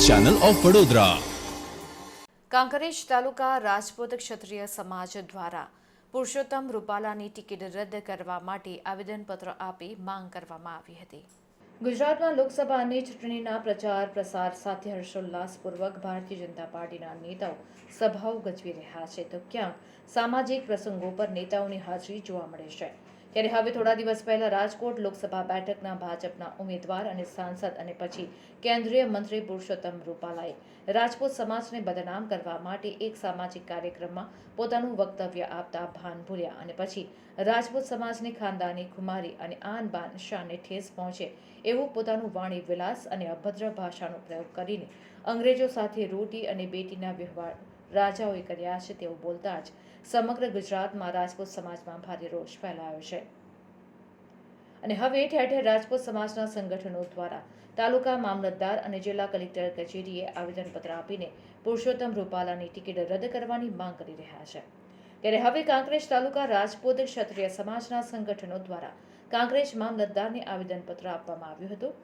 Channel of Vadodara. Kankrej તાલુકા રાજપૂત ક્ષત્રિય સમાજ દ્વારા પુરુષોત્તમ રૂપાલાની ટિકિટ રદ કરવા માટે આવેદનપત્ર આપી માંગ કરવામાં આવી હતી। ગુજરાતમાં લોકસભાની ચૂંટણીના પ્રચાર પ્રસાર સાથે હર્ષોલ્લાસપૂર્વક ભારતીય જનતા પાર્ટીના નેતાઓ સભાઓ ગજવી રહ્યા છે, તો ક્યાંક સામાજિક પ્રસંગો પર નેતાઓની હાજરી જોવા મળે છે। ત્યારે હવે થોડા દિવસ પહેલા રાજકોટ લોકસભા બેઠકના ભાજપના ઉમેદવાર અને સાંસદ અને પછી કેન્દ્રીય મંત્રી પુરુષોત્તમ રૂપાલાએ રાજપૂત સમાજને બદનામ કરવા માટે એક સામાજિક કાર્યક્રમમાં પોતાનું વક્તવ્ય આપતા ભાન ભૂલ્યા અને પછી રાજપૂત સમાજની ખાનદાની ખુમારી અને આન બાન શાનને ઠેસ પહોંચે એવું પોતાનું વાણી વિલાસ અને અભદ્ર ભાષાનો પ્રયોગ કરીને અંગ્રેજો સાથે રોટી અને બેટીના વ્યવહાર રાજાઓએ કર્યા છે તેવું બોલતા જ સમગ્ર ગુજરાતમાં રાજપૂત સમાજમાં ભારે રોષ ફેલાયો છે અને હવે ઠેર ઠેર રાજપૂત સમાજના સંગઠનો દ્વારા તાલુકા મામલતદાર અને જિલ્લા કલેક્ટર કચેરીએ આવેદનપત્ર આપીને પુરુષોત્તમ રૂપાલાની ટિકિટ રદ કરવાની માંગ કરી રહ્યા છે। ત્યારે હવે કાંકરેજ તાલુકા રાજપૂત ક્ષત્રિય સમાજના સંગઠનો દ્વારા કાંકરેજ મામલતદારને આવેદનપત્ર આપવામાં આવ્યું હતું,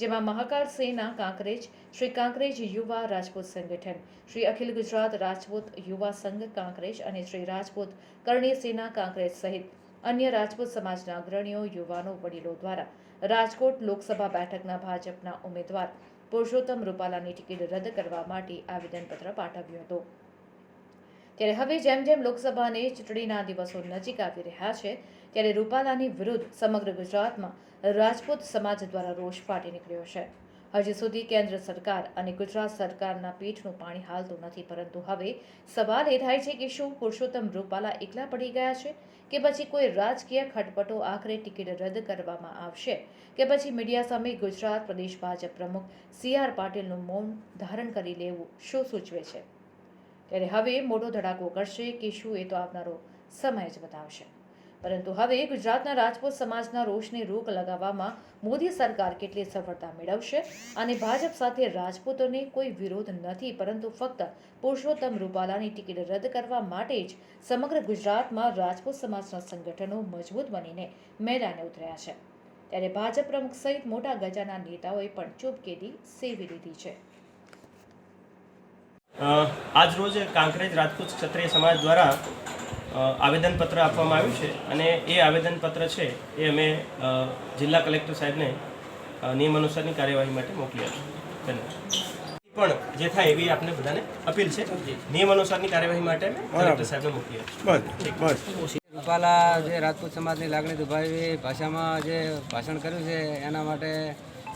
જેમાં મહાકાળ સેના કાંકરેજ, શ્રી કાંકરેજ યુવા રાજપૂત સંગઠન, શ્રી અખિલ ગુજરાત રાજપૂત યુવા સંઘ કાંકરેજ અને શ્રી રાજપૂત કરણી સેના કાંકરેજ સહિત અન્ય રાજપૂત સમાજના અગ્રણીઓ, યુવાનો, વડીલો દ્વારા રાજકોટ લોકસભા બેઠકના ભાજપના ઉમેદવાર પુરુષોત્તમ રૂપાલાની ટિકિટ રદ કરવા માટે આવેદનપત્ર પાઠવ્યું હતું। ત્યારે હવે જેમ જેમ લોકસભાની ચૂંટણીના દિવસો નજીક આવી રહ્યા છે, ત્યારે રૂપાલાની વિરુદ્ધ સમગ્ર ગુજરાતમાં રાજપૂત સમાજ દ્વારા રોષ ફાટી નીકળ્યો છે। હજી સુધી કેન્દ્ર સરકાર અને ગુજરાત સરકારના પેટનું પાણી હાલતું નથી, પરંતુ હવે સવાલ એ થાય છે કે શું પુરુષોત્તમ રૂપાલા એકલા પડી ગયા છે કે પછી કોઈ રાજકીય ખટપટો આખરે ટિકિટ રદ કરવામાં આવશે કે પછી મીડિયા સામે ગુજરાત પ્રદેશ ભાજપ પ્રમુખ CR પાટીલનું મૌન ધારણ કરી લેવું શું સૂચવે છે? ત્યારે હવે મોટો ધડાકો કરશે કે શું એ તો આવનારો સમય જ બતાવશે। પરંતુ હવે ગુજરાતના રાજપૂત સમાજના રોષને રોક લગાવવામાં મોદી સરકાર કેટલી સફળતા મેળવશે અને ભાજપ સાથે રાજપૂતોને કોઈ વિરોધ નથી, પરંતુ ફક્ત પુરુષોત્તમ રૂપાલાની ટિકિટ રદ કરવા માટે જ સમગ્ર ગુજરાતમાં રાજપૂત સમાજના સંગઠનો મજબૂત બનીને મેદાને ઉતર્યા છે। ત્યારે ભાજપ પ્રમુખ સહિત મોટા ગજાના નેતાઓએ પણ ચૂપકેદી સેવી લીધી છે। આજ રોજ કાંકરેજ રાજપૂત ક્ષત્રિય સમાજ દ્વારા આવેદનપત્ર આપવામાં આવ્યું છે અને એ આવેદનપત્ર છે એ અમે જિલ્લા કલેક્ટર સાહેબને નિયમ અનુસારની કાર્યવાહી માટે મોકલી આપીશું। ધન્યવાદ। પણ જે થાય એવી આપને બધાને અપીલ છે, નિયમ અનુસારની કાર્યવાહી માટે અમે કલેક્ટર સાહેબને મોકલી આપીશું। રૂપાલા જે રાજપૂત સમાજની લાગણી દુભાવી ભાષામાં જે ભાષણ કર્યું છે એના માટે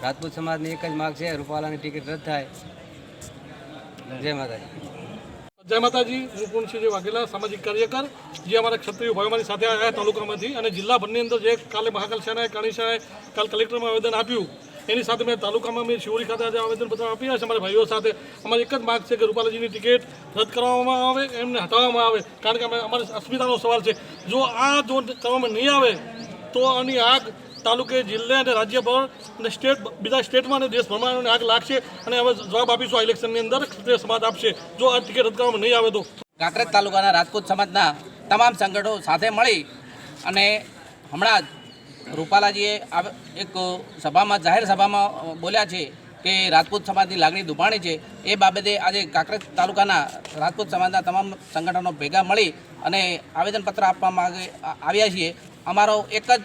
રાજપૂત સમાજની એક જ માગ છે, રૂપાલાની ટિકિટ રદ થાય। જય માતાજી। જય માતાજી। હું પૂર્ણસિંહ વાઘેલા, સામાજિક કાર્યકર, જે અમારા ક્ષત્રિય ભાઈઓ મારી સાથે આવ્યા તાલુકામાંથી અને જિલ્લાભરની અંદર જે કાલે મહાકાલ સેનાએ કાણી સેનાએ કાલ કલેક્ટરમાં આવેદન આપ્યું, એની સાથે મેં તાલુકામાં મેં શિવરી ખાતે આજે આવેદનપત્ર આપ્યા છે અમારા ભાઈઓ સાથે। અમારી એક જ માગ છે કે રૂપાલાજીની ટિકિટ રદ કરવામાં આવે, એમને હટાવવામાં આવે, કારણ કે અમારી અસ્મિતાનો સવાલ છે। જો આ જો કરવામાં નહીં આવે તો આની આગ તાલુકે, જિલ્લે અને રાજ્યભર અને સ્ટેટ, બીજા સ્ટેટમાં અને દેશભરમાં આગ લાગશે અને હવે જવાબ આપીશું આ ઇલેક્શનની અંદર ક્ષત્રિય સમાજ આપશે જો આ ટિકિટ રદ કરવામાં નહીં આવે તો। કાંકરેજ તાલુકાના રાજપૂત સમાજના તમામ સંગઠનો સાથે મળી અને હમણાં જ રૂપાલાજીએ એક સભામાં, જાહેર સભામાં બોલ્યા છે કે રાજપૂત સમાજની લાગણી દુભાણી છે। એ બાબતે આજે કાંકરેજ તાલુકાના રાજપૂત સમાજના તમામ સંગઠનો ભેગા મળી અને આવેદનપત્ર આપવામાં આવ્યા છીએ। અમારો એક જ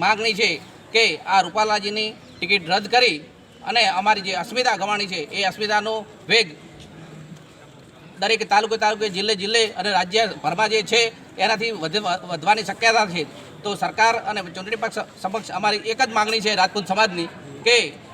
માગણી છે કે આ રૂપાલાજીની ટિકિટ રદ કરી અને અમારી જે અસ્મિતા ગવાણી છે એ અસ્મિતાનો વેગ દરેક તાલુકે જિલ્લે અને રાજ્યભરમાં જે છે એનાથી વધવાની શક્યતા છે। તો સરકાર અને ચૂંટણી પક્ષ સમક્ષ અમારી એક જ માગણી છે રાજપૂત સમાજની કે